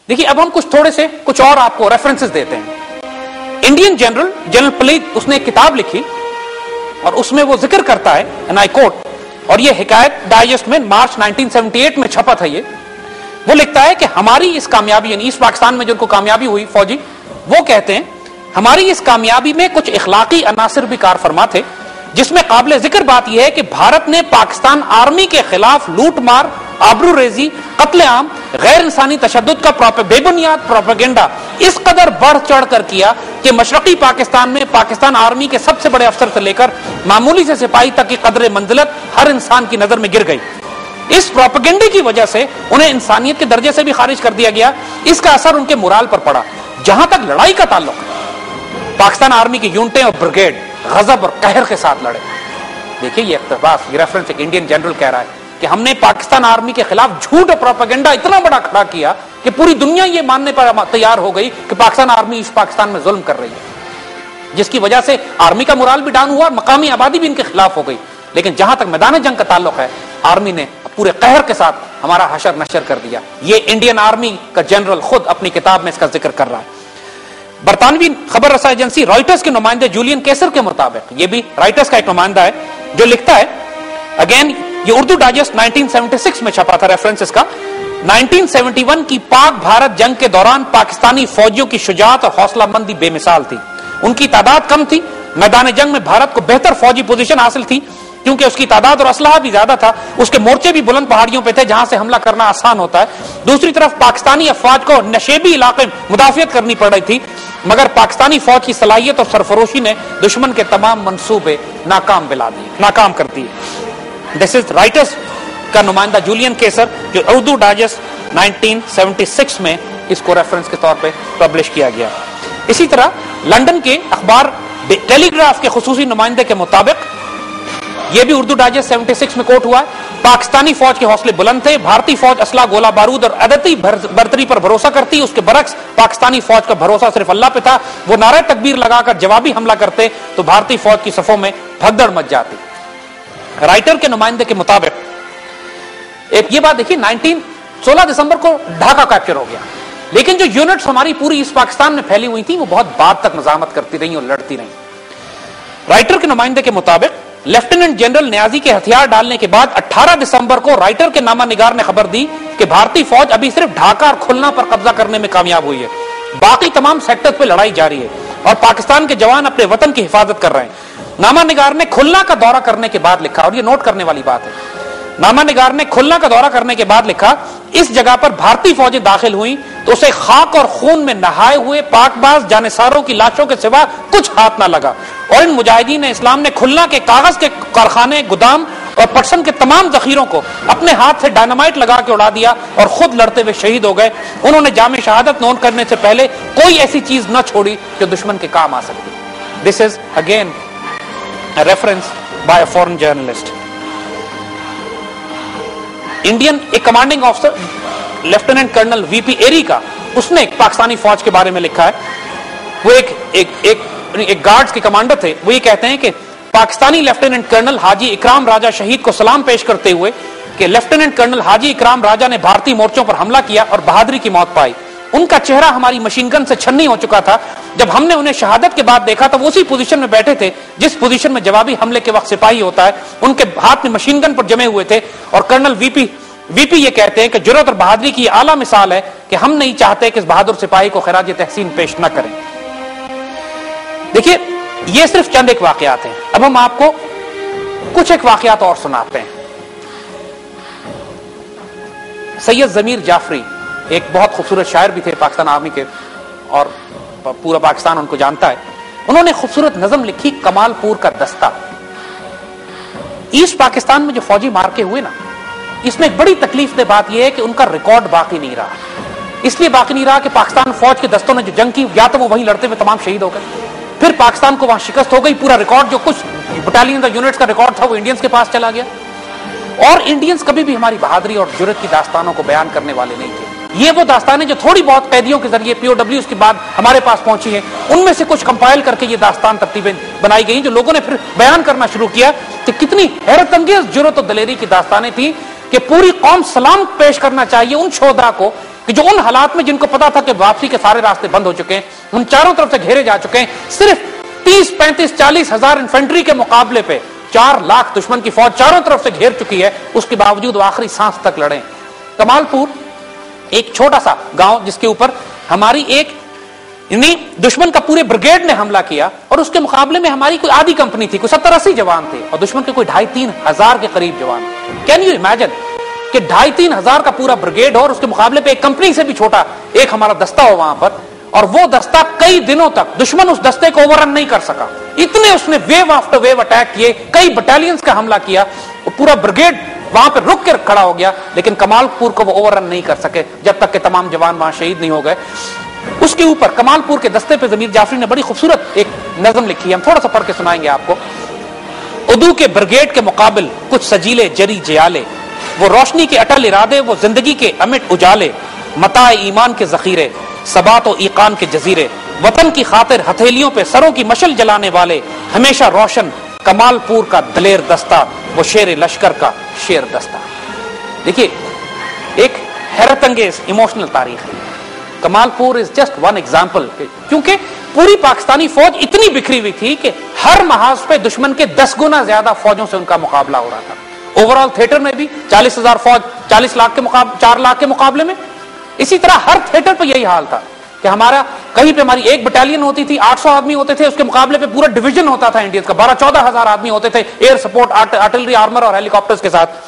देखिए अब हम कुछ और आपको रेफरेंसेस देते हैं। इंडियन जनरल प्लेट उसने एक किताब लिखी और उसमें वो जिक्र करता है, एंड आई कोट, और ये हिकायत डाइजेस्ट में मार्च 1978 में छपा था ये। वो लिखता है कि हमारी इस कामयाबी, यानी ईस्ट पाकिस्तान में जिनको कामयाबी हुई फौजी, वो कहते हैं हमारी इस कामयाबी में कुछ इखलाकी अनासर भी कार फरमा थे, जिसमें काबिल जिक्र बात यह है कि भारत ने पाकिस्तान आर्मी के खिलाफ लूट मार, आबरूरेजी, कत्लेआम, गैर इंसानी तशद्दुद का बेबुनियाद प्रोपेगेंडा इस कदर बढ़ चढ़ कर किया कि मशरकी पाकिस्तान में पाकिस्तान आर्मी के सबसे बड़े अफसर से लेकर मामूली से सिपाही तक की कदर मंजिलत हर इंसान की नजर में गिर गई। इस प्रोपेगेंडे की वजह से उन्हें इंसानियत के दर्जे से भी खारिज कर दिया गया। इसका असर उनके मोराल पर पड़ा। जहां तक लड़ाई का ताल्लुक, पाकिस्तान आर्मी की यूनिटें और ब्रिगेड गजब और कहर के साथ लड़े। देखिए ये इख्तिबास, ये रेफरेंस एक इंडियन जनरल कह रहा है कि हमने पाकिस्तान आर्मी के खिलाफ झूठ और प्रोपेगेंडा इतना बड़ा खड़ा किया कि पूरी दुनिया ये मानने पर तैयार हो गई कि पाकिस्तान आर्मी इस पाकिस्तान में जुल्म कर रही है, जिसकी वजह से आर्मी का मोराल भी डाउन हुआ और मकामी आबादी भी इनके खिलाफ हो गई। लेकिन जहां तक मैदान जंग का ताल्लुक है, आर्मी ने पूरे कहर के साथ हमारा हशर नशर कर दिया। ये इंडियन आर्मी का जनरल खुद अपनी किताब में इसका जिक्र कर रहा है। बरतानवी खबर रसा एजेंसी रॉयटर्स के नुमाइंदे जूलियन केसर के मुताबिक, ये भी रॉयटर्स का एक नुमाइंदा है, जो लिखता है, अगेन ये उर्दू डाइजेस्ट 1976 में छपा था रेफरेंस इसका, 1971 की पाक भारत जंग के दौरान पाकिस्तानी फौजियों की शुजाअत और हौसलामंदी बेमिसाल थी। उनकी तादाद कम थी, मैदान जंग में भारत को बेहतर फौजी पोजीशन हासिल थी क्योंकि उसकी तादाद और असलहा भी ज्यादा था, उसके मोर्चे भी बुलंद पहाड़ियों पे थे जहां से हमला करना आसान होता है। दूसरी तरफ पाकिस्तानी अफवाज को नशेबी इलाके में मुदाफियत करनी पड़ रही थी, मगर पाकिस्तानी फौज की सलाहियत और सरफरोशी ने दुश्मन के तमाम मंसूबे नाकाम कर दिए। दिस इज राइटर्स का नुमाइंदा जूलियन केसर, जो उर्दू डाइजेस्ट 1976 में इसको रेफरेंस के तौर पे पब्लिश किया गया। इसी तरह लंदन के अखबार टेलीग्राफ के खुसूसी नुमाइंदे के मुताबिक, यह भी उर्दू डाइजेस्ट 76 में कोट हुआ है, पाकिस्तानी फौज के हौसले बुलंद थे, भारतीय फौज असला, गोला बारूद और अदती बर्तरी पर भरोसा करती, उसके बरक्स पाकिस्तानी फौज का भरोसा सिर्फ अल्लाह पे था। वो नारे तकबीर लगाकर जवाबी हमला करते तो भारतीय फौज की सफों में भगदड़ मच जाती। राइटर के नुमाइंदे के मुताबिक एक ये बात देखिए, 16 दिसंबर को ढाका कैप्चर हो गया, लेकिन जो यूनिट्स हमारी पूरी इस पाकिस्तान में फैली हुई थी वो बहुत बाद तक मजामत करती रही और लड़ती रही। राइटर के नुमाइंदे के मुताबिक लेफ्टिनेंट जनरल न्याजी के हथियार डालने के बाद 18 दिसंबर को राइटर के नामा निगार ने खबर दी कि भारतीय फौज अभी सिर्फ ढाका और खुलना पर कब्जा करने में कामयाब हुई है, बाकी तमाम सेक्टर पे लड़ाई जारी है और पाकिस्तान के जवान अपने वतन की हिफाजत कर रहे हैं। नामा निगार ने खुलना का दौरा करने के बाद लिखा, और ये नोट करने वाली बात है, नामा निगार ने खुलना का दौरा करने के बाद लिखा, इस जगह पर भारतीय फौजें दाखिल हुई तो उसे खाक और खून में नहाए हुए पाकबाज जानिसारों की लाशों के सिवा कुछ हाथ ना लगा, और इन मुजाहिदीन इस्लाम ने खुलना के कागज के कारखाने, गोदाम और पटसन के तमाम जखीरों को अपने हाथ से डायनामाइट लगा के उड़ा दिया और खुद लड़ते हुए शहीद हो गए। उन्होंने जामे शहादत नोट करने से पहले कोई ऐसी चीज न छोड़ी जो दुश्मन के काम आ सकती। This is again a reference by a foreign journalist. Indian एक commanding officer lieutenant colonel V P Airy, उसने एक पाकिस्तानी फौज के बारे में लिखा है। वो एक गार्ड्स के कमांडर थे। वो ये कहते हैं कि पाकिस्तानी लेफ्टिनेंट कर्नल हाजी इकराम राजा शहीद को सलाम पेश करते हुए कि लेफ्टिनेंट कर्नल हाजी इकराम राजा ने भारतीय मोर्चों पर हमला किया और बहादुरी की मौत पाई। उनका चेहरा हमारी मशीन गन से छन्नी हो चुका था। जब हमने उन्हें शहादत के बाद देखा तो वो उसी पोजीशन में बैठे थे जिस पोजीशन में जवाबी हमले के वक्त सिपाही होता है। उनके हाथ में मशीन गन पर जमे हुए थे। और कर्नल वीपी ये कहते हैं कि जुर्रत और बहादुरी की आला मिसाल है कि हम नहीं चाहते कि इस बहादुर सिपाही को खिराज तहसीन पेश न करें। देखिए ये सिर्फ चंद एक वाकयात हैं। अब हम आपको कुछ एक वाकयात और सुनाते हैं। सैयद जमीर जाफरी एक बहुत खूबसूरत शायर भी थे पाकिस्तान आर्मी के, और पूरा पाकिस्तान उनको जानता है। उन्होंने खूबसूरत नज़म लिखी, कमालपुर का दस्ता। ईस्ट पाकिस्तान में जो फौजी मार के हुए ना, इसमें एक बड़ी तकलीफ दे बात यह है कि उनका रिकॉर्ड बाकी नहीं रहा। इसलिए बाकी नहीं रहा कि पाकिस्तान फौज के दस्तों ने जो जंग की, या तो वो वहीं लड़ते हुए तमाम शहीद हो गए, फिर पाकिस्तान को वहां शिकस्त हो गई। पूरा रिकॉर्ड जो कुछ बटालियन का यूनिट्स का रिकॉर्ड था वो इंडियंस के पास चला गया। और इंडियंस कभी भी हमारी बहादुरी और जुर्रत की दास्तानों को बयान करने वाले नहीं थे। ये वो दास्तानें जो थोड़ी बहुत कैदियों के जरिए पीओडब्ल्यूज के बाद हमारे पास पहुंची है, उनमें से कुछ कंपाइल करके ये दास्तान तरतीबें बनाई गई, जो लोगों ने फिर बयान करना शुरू किया कि कितनी हैरतअंगेज जुर्रत और दलेरी की दास्तानें थी कि पूरी कौम सलाम पेश करना चाहिए उन शोधा को कि जो उन हालात में जिनको पता था कि वापसी के सारे रास्ते बंद हो चुके हैं, उन चारों तरफ से घेरे जा चुके हैं, सिर्फ 30, 35, 40 हजार इन्फेंट्री के मुकाबले पे 4 लाख दुश्मन की फौज चारों तरफ से घेर चुकी है, उसके बावजूद वो आखिरी सांस तक लड़े। कमालपुर एक छोटा सा गांव जिसके ऊपर हमारी एक दुश्मन का पूरे ब्रिगेड ने हमला किया और उसके मुकाबले में हमारी कोई आधी कंपनी थी, कोई 70-80 जवान थे और दुश्मन के कोई 2,500-3 हजार के करीब जवान। कैन यू इमेजिन कि 2,500-3 हजार का पूरा ब्रिगेड हो और उसके मुकाबले पे एक कंपनी से भी छोटा एक हमारा दस्ता हो वहां पर, और वो दस्ता कई दिनों तक दुश्मन उस दस्ते को ओवररन नहीं कर सका। इतने उसने वेव आफ्टर वेव अटैक किए, कई बटालियंस का हमला किया, पूरा ब्रिगेड वहां पर रुक कर खड़ा हो गया, लेकिन कमालपुर को वो ओवररन नहीं कर सके जब तक कि तमाम जवान वहां शहीद नहीं हो गए। उसके ऊपर कमालपुर के दस्ते पे जमीर जाफरी ने बड़ी खूबसूरत एक नज्म लिखी है, हम थोड़ा सा पढ़ के सुनाएंगे आपको। उदू के ब्रिगेड के मुकाबिल कुछ सजीले जरी जयाले, वो रोशनी के अटल इरादे, वो जिंदगी के अमिट उजाले, मताए ईमान के जखीरे, सबात और ईकान के जजीरे, वतन की खातिर हथेलियों पे सरों की मशल जलाने वाले, हमेशा रोशन कमालपुर का दलेर दस्ता, वो शेर लश्कर का शेर दस्ता। देखिए, एक हैरत अंगेज इमोशनल तारीख है। Kamalpur is just one example, क्योंकि पूरी पाकिस्तानी फौज इतनी बिखरी हुई थी कि हर महाज पे दुश्मन के 10 गुना ज्यादा फौजों से उनका मुकाबला हो रहा था। ओवरऑल थिएटर में भी 40,000 फौज 40 लाख के मुकाबले 4 लाख के मुकाबले में, इसी तरह हर थिएटर पे यही हाल था कि हमारा कहीं पे हमारी एक बटालियन होती थी, 800 आदमी होते थे, उसके मुकाबले पे पूरा डिवीजन होता था इंडियंस का, 12-14 हजार आदमी होते थे एयर सपोर्ट, आर्टिलरी, आर्मर और हेलीकॉप्टर्स के साथ।